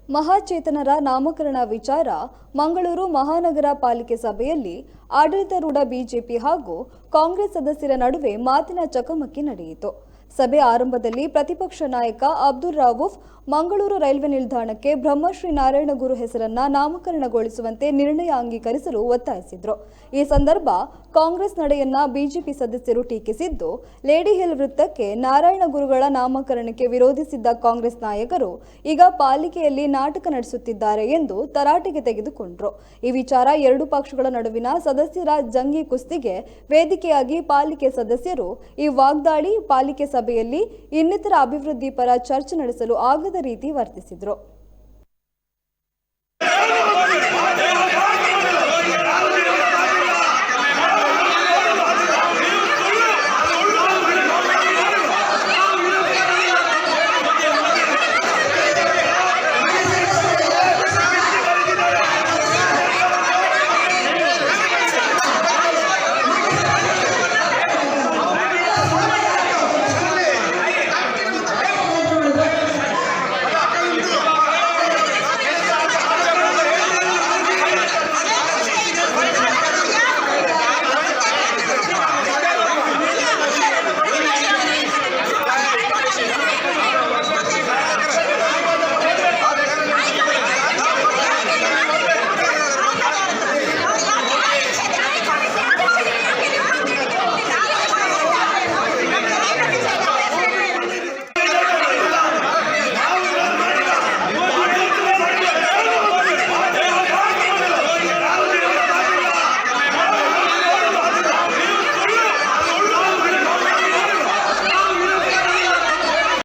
ಮಹಾಚೇತನರ ನಾಮಕರಣ ವಿಚಾರ ಮಂಗಳೂರು ಮಹಾನಗರ ಪಾಲಿಕೆ ಸಭೆಯಲ್ಲಿ ಆಡಳಿತಾರೂಢ ಬಿಜೆಪಿ ಹಾಗೂ ಕಾಂಗ್ರೆಸ್ ಸದಸ್ಯರ ನಡುವೆ ಮಾತಿನ ಚಕಮಕಿ ನಡೆಯಿತು. ಸಭೆ ಆರಂಭದಲ್ಲಿ ಪ್ರತಿಪಕ್ಷ ನಾಯಕ ಅಬ್ದುಲ್ ರವೂಫ್ ಮಂಗಳೂರು ರೈಲ್ವೆ ನಿಲ್ದಾಣಕ್ಕೆ ಬ್ರಹ್ಮಶ್ರೀ ನಾರಾಯಣಗುರು ಹೆಸರನ್ನ ನಾಮಕರಣಗೊಳಿಸುವಂತೆ ನಿರ್ಣಯ ಅಂಗೀಕರಿಸಲು ಒತ್ತಾಯಿಸಿದರು. ಈ ಸಂದರ್ಭ ಕಾಂಗ್ರೆಸ್ ನಡೆಯನ್ನ ಬಿಜೆಪಿ ಸದಸ್ಯರು ಟೀಕಿಸಿದ್ದು, ಲೇಡಿ ಹಿಲ್ ವೃತ್ತಕ್ಕೆ ನಾರಾಯಣಗುರುಗಳ ನಾಮಕರಣಕ್ಕೆ ವಿರೋಧಿಸಿದ್ದ ಕಾಂಗ್ರೆಸ್ ನಾಯಕರು ಈಗ ಪಾಲಿಕೆಯಲ್ಲಿ ನಾಟಕ ನಡೆಸುತ್ತಿದ್ದಾರೆ ಎಂದು ತರಾಟೆಗೆ ತೆಗೆದುಕೊಂಡರು. ಈ ವಿಚಾರ ಎರಡು ಪಕ್ಷಗಳ ನಡುವಿನ ಸದಸ್ಯರ ಜಂಗಿ ಕುಸ್ತಿಗೆ ವೇದಿಕೆಯಾಗಿ ಪಾಲಿಕೆ ಸದಸ್ಯರು ಈ ವಾಗ್ದಾಳಿ ಪಾಲಿಕೆ ಸಭೆಯಲ್ಲಿ ಇನ್ನಿತರ ಅಭಿವೃದ್ಧಿ ಪರ ಚರ್ಚೆ ನಡೆಸಲು ಆಗದ ರೀತಿ ವರ್ತಿಸಿದರು.